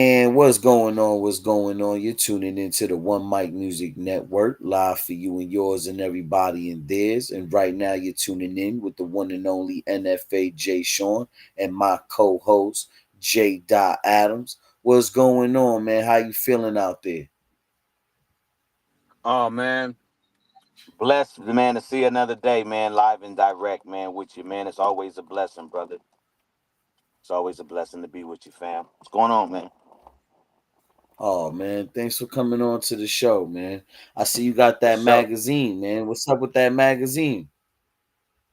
And what's going on? What's going on? You're tuning into the One Mic Music Network, live for you and yours and everybody in theirs. And right now, you're tuning in with the one and only NFA JayShawn and my co-host J. Adams. What's going on, man? How you feeling out there? Oh man, blessed man to see another day, man, live and direct, man, with you, man. It's always a blessing, brother. It's always a blessing to be with you, fam. What's going on, man? Oh man, thanks for coming on to the show, man. I see you got For that sure. magazine, man. What's up with that magazine?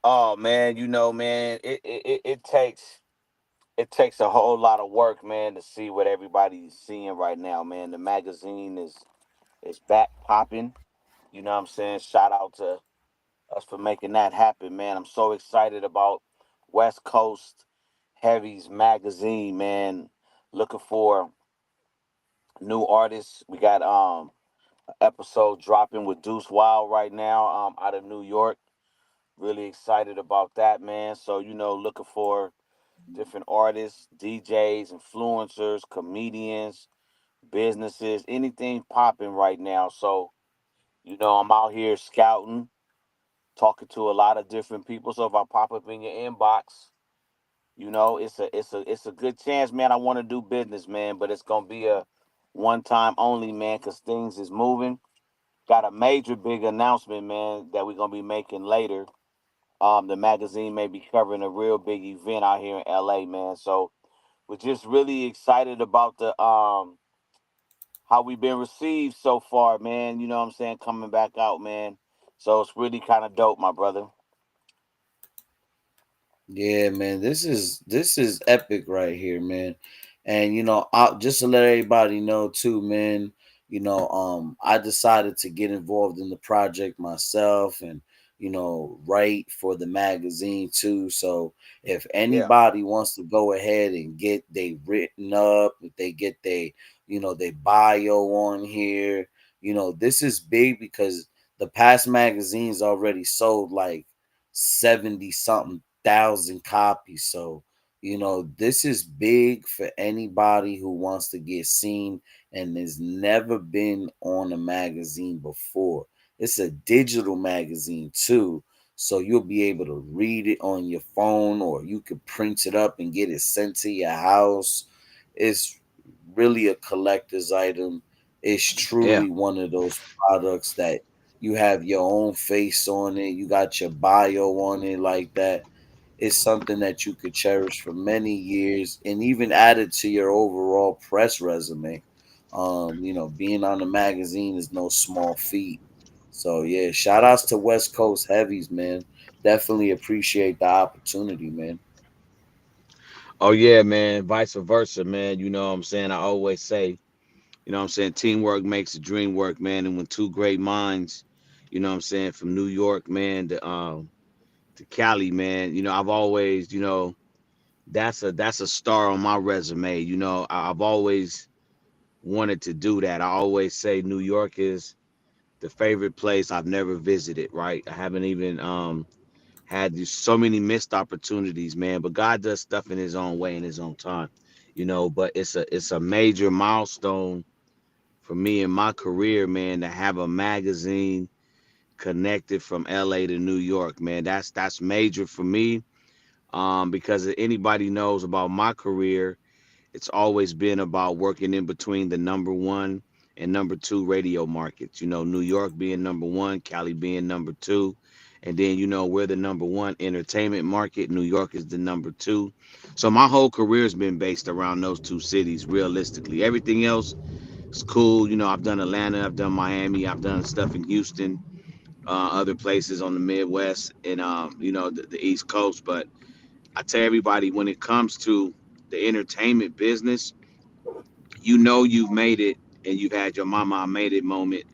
Oh man, man, it takes a whole lot of work, man, to see what everybody's seeing right now, man. The magazine is back popping. You know what I'm saying? Shout out to us for making that happen, man. I'm so excited about West Coast Heavy's magazine, man. Looking for new artists. We got an episode dropping with Deuce Wild right now, out of New York. Really excited about that, man. So, looking for different artists, DJs, influencers, comedians, businesses, anything popping right now. So, I'm out here scouting, talking to a lot of different people. So if I pop up in your inbox, it's a good chance, man. I want to do business, man, but it's gonna be a one time only, man, because things is moving. Got a major big announcement, man, that we're gonna be making later. The magazine may be covering a real big event out here in LA, man. So we're just really excited about the how we've been received so far, man. You know what I'm saying? Coming back out, man. So it's really kind of dope, my brother. Yeah, man, this is epic right here, man. And just to let everybody know too, man, I decided to get involved in the project myself and write for the magazine too. So if Yeah. anybody wants to go ahead and get they written up, if they get they bio on here, this is big because the past magazines already sold like 70 something thousand copies. So, this is big for anybody who wants to get seen and has never been on a magazine before. It's a digital magazine too. So you'll be able to read it on your phone or you could print it up and get it sent to your house. It's really a collector's item. It's Yeah. truly one of those products that you have your own face on it, you got your bio on it like that. It's something that you could cherish for many years and even add it to your overall press resume. Being on the magazine is no small feat. So yeah, shout outs to West Coast Heavies, man. Definitely appreciate the opportunity, man. Oh yeah, man. Vice versa, man. You know what I'm saying? I always say, teamwork makes the dream work, man. And when two great minds, from New York, man, to Cali, man, I've always, that's a star on my resume. I've always wanted to do that. I always say New York is the favorite place I've never visited, right? I haven't even had so many missed opportunities, man. But God does stuff in His own way, in His own time, But it's a major milestone for me in my career, man, to have a magazine connected from LA to New York, man. That's major for me. Because if anybody knows about my career, it's always been about working in between the number one and number two radio markets. New York being number one, Cali being number two. And then, we're the number one entertainment market. New York is the number two. So my whole career has been based around those two cities, realistically. Everything else is cool. I've done Atlanta, I've done Miami, I've done stuff in Houston, other places on the Midwest and, the East Coast. But I tell everybody when it comes to the entertainment business, you've made it and you've had your mama I made it moment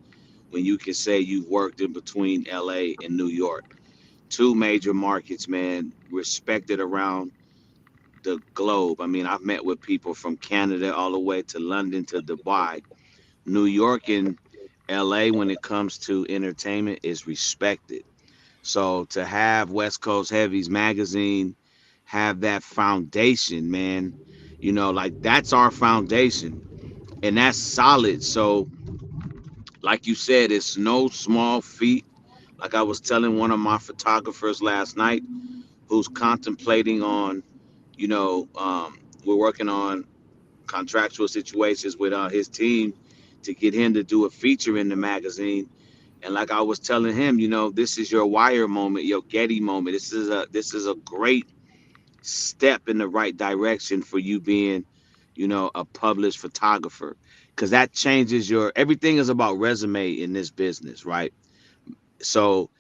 when you can say you've worked in between LA and New York. Two major markets, man, respected around the globe. I mean, I've met with people from Canada all the way to London to Dubai. New York and LA, when it comes to entertainment, is respected. So to have West Coast Heavies magazine have that foundation, man, Like that's our foundation, and that's solid. So, like you said, it's no small feat. Like I was telling one of my photographers last night, who's contemplating on, you know, we're working on contractual situations with his team to get him to do a feature in the magazine. And like I was telling him, this is your Wire moment, your Getty moment. This is a great step in the right direction for you being, a published photographer, because that changes your everything is about resume in this business, right? So,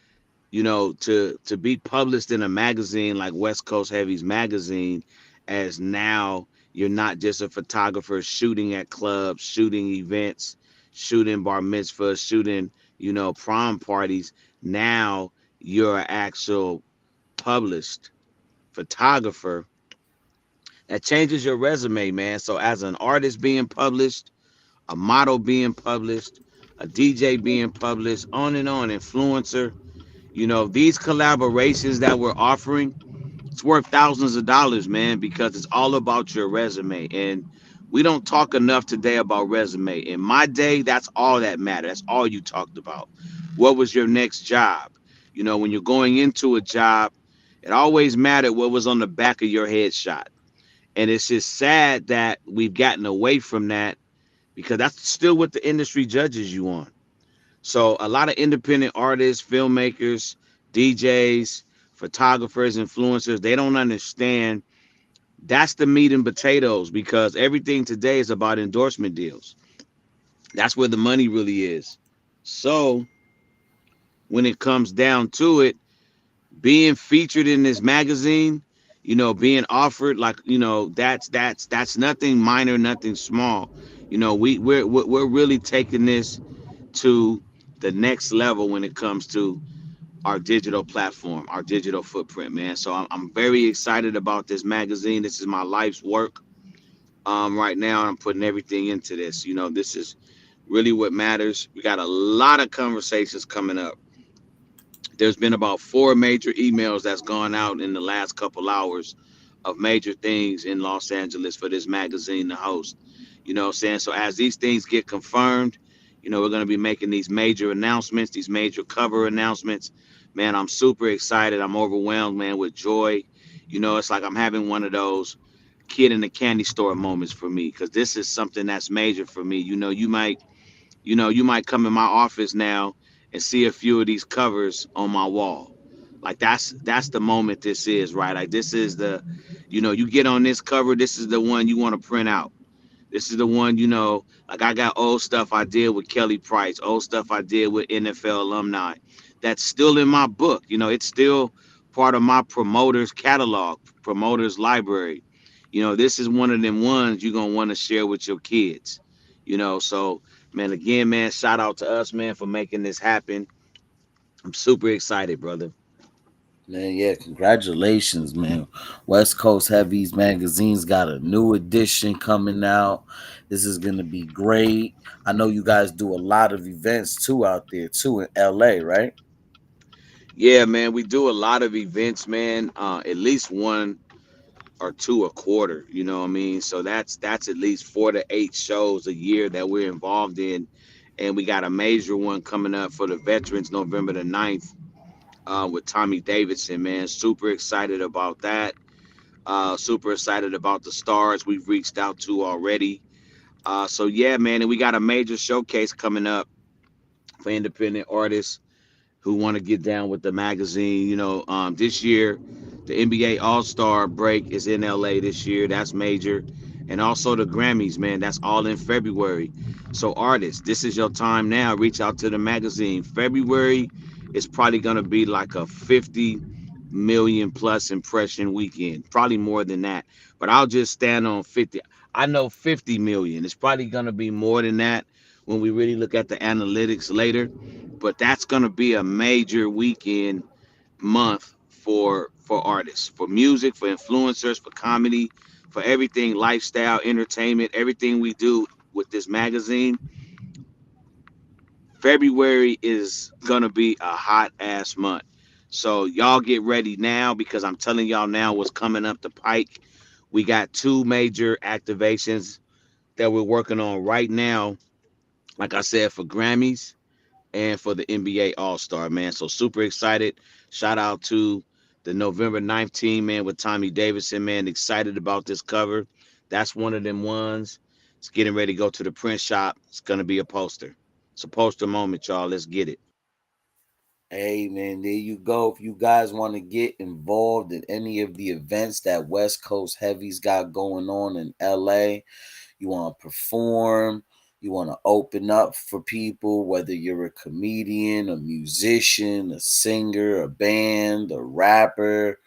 to be published in a magazine like West Coast Heavies magazine, as now you're not just a photographer shooting at clubs, shooting events, shooting bar mitzvahs, shooting, prom parties. Now you're an actual published photographer. That changes your resume, man. So as an artist being published, a model being published, a DJ being published, on and on, influencer, these collaborations that we're offering, it's worth thousands of dollars, man, because it's all about your resume. And we don't talk enough today about resume. In my day, that's all that mattered. That's all you talked about. What was your next job? When you're going into a job, it always mattered what was on the back of your headshot. And it's just sad that we've gotten away from that, because that's still what the industry judges you on. So a lot of independent artists, filmmakers, DJs, photographers, influencers, they don't understand that's the meat and potatoes, because everything today is about endorsement deals. That's where the money really is. So when it comes down to it, being featured in this magazine, being offered, like, that's nothing minor, nothing small. We're really taking this to the next level when it comes to our digital platform, our digital footprint, man. So I'm very excited about this magazine. This is my life's work. Right now, I'm putting everything into this. This is really what matters. We got a lot of conversations coming up. There's been about four major emails that's gone out in the last couple hours of major things in Los Angeles for this magazine to host. What I'm saying? So as these things get confirmed, we're going to be making these major announcements, these major cover announcements. Man, I'm super excited. I'm overwhelmed, man, with joy. It's like I'm having one of those kid in the candy store moments for me, because this is something that's major for me. You might come in my office now and see a few of these covers on my wall. Like that's the moment this is, right? Like this is you get on this cover, this is the one you want to print out. This is the one, like I got old stuff I did with Kelly Price, old stuff I did with NFL alumni. That's still in my book. It's still part of my promoter's catalog, promoter's library. This is one of them ones you're gonna want to share with your kids. So man, again, man, shout out to us, man, for making this happen. I'm super excited, brother. Man, yeah, congratulations, man. West Coast Heavies magazine's got a new edition coming out. This is gonna be great. I know you guys do a lot of events too out there too in LA, right? Yeah, man, we do a lot of events, man. At least one or two a quarter. You know what I mean? So that's at least 4 to 8 shows a year that we're involved in, and we got a major one coming up for the veterans, November the 9th, with Tommy Davidson. Man, super excited about that. Super excited about the stars we've reached out to already. So yeah, man, and we got a major showcase coming up for independent artists who want to get down with the magazine. This year, the NBA All Star break is in LA this year. That's major. And also the Grammys, man. That's all in February. So, artists, this is your time now. Reach out to the magazine. February is probably going to be like a 50 million plus impression weekend, probably more than that. But I'll just stand on 50. I know 50 million. It's probably going to be more than that when we really look at the analytics later, but that's going to be a major weekend month for artists, for music, for influencers, for comedy, for everything, lifestyle, entertainment, everything we do with this magazine. February is going to be a hot ass month. So y'all get ready now, because I'm telling y'all now what's coming up the pike. We got two major activations that we're working on right now. Like I said, for Grammys and for the NBA All Star, man. So super excited. Shout out to the November 9th team, man, with Tommy Davidson, man. Excited about this cover. That's one of them ones. It's getting ready to go to the print shop. It's gonna be a poster. It's a poster moment, y'all. Let's get it. Hey man, there you go. If you guys want to get involved in any of the events that West Coast Heavies got going on in LA, you want to perform, you want to open up for people, whether you're a comedian, a musician, a singer, a band, a rapper,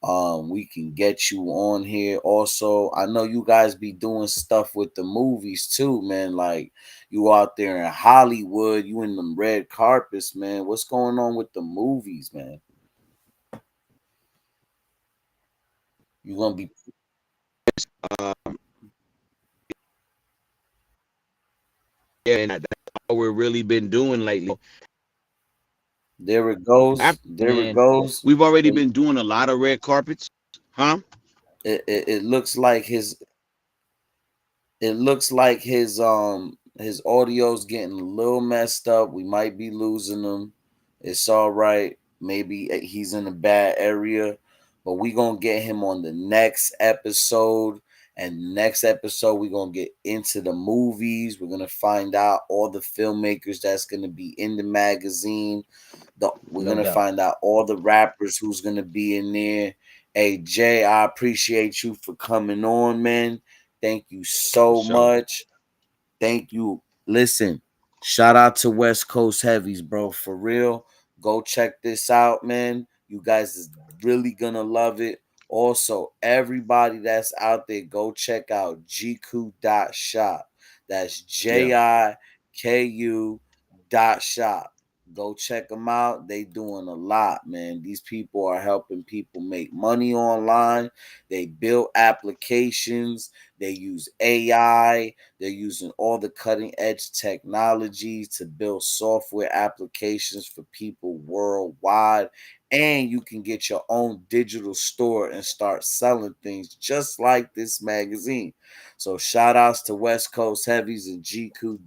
we can get you on here. Also, I know you guys be doing stuff with the movies too, man. Like you out there in Hollywood, you in them red carpets, man. What's going on with the movies, man? You gonna be Um, yeah, and that's all we've really been doing lately. there it goes. After, There it man, goes. we've already And been doing a lot of red carpets, huh? it looks like his audio's getting a little messed up. We might be losing him. It's all right. Maybe he's in a bad area, but we gonna get him on the next episode. And next episode, we're gonna get into the movies. We're gonna find out all the filmmakers that's gonna be in the magazine. We're No gonna doubt, find out all the rappers who's gonna be in there. Hey Jay, I appreciate you for coming on, man. Thank you for so sure. much. Thank you. Listen, shout out to West Coast Heavies, bro. For real. Go check this out, man. You guys is really gonna love it. Also, everybody that's out there, go check out GQ.shop. That's Yeah, JIKU dot shop. Go check them out. They doing a lot, man. These people are helping people make money online. They build applications. They use AI. They're using all the cutting edge technology to build software applications for people worldwide. And you can get your own digital store and start selling things just like this magazine. So shout outs to West Coast Heavies and GQ.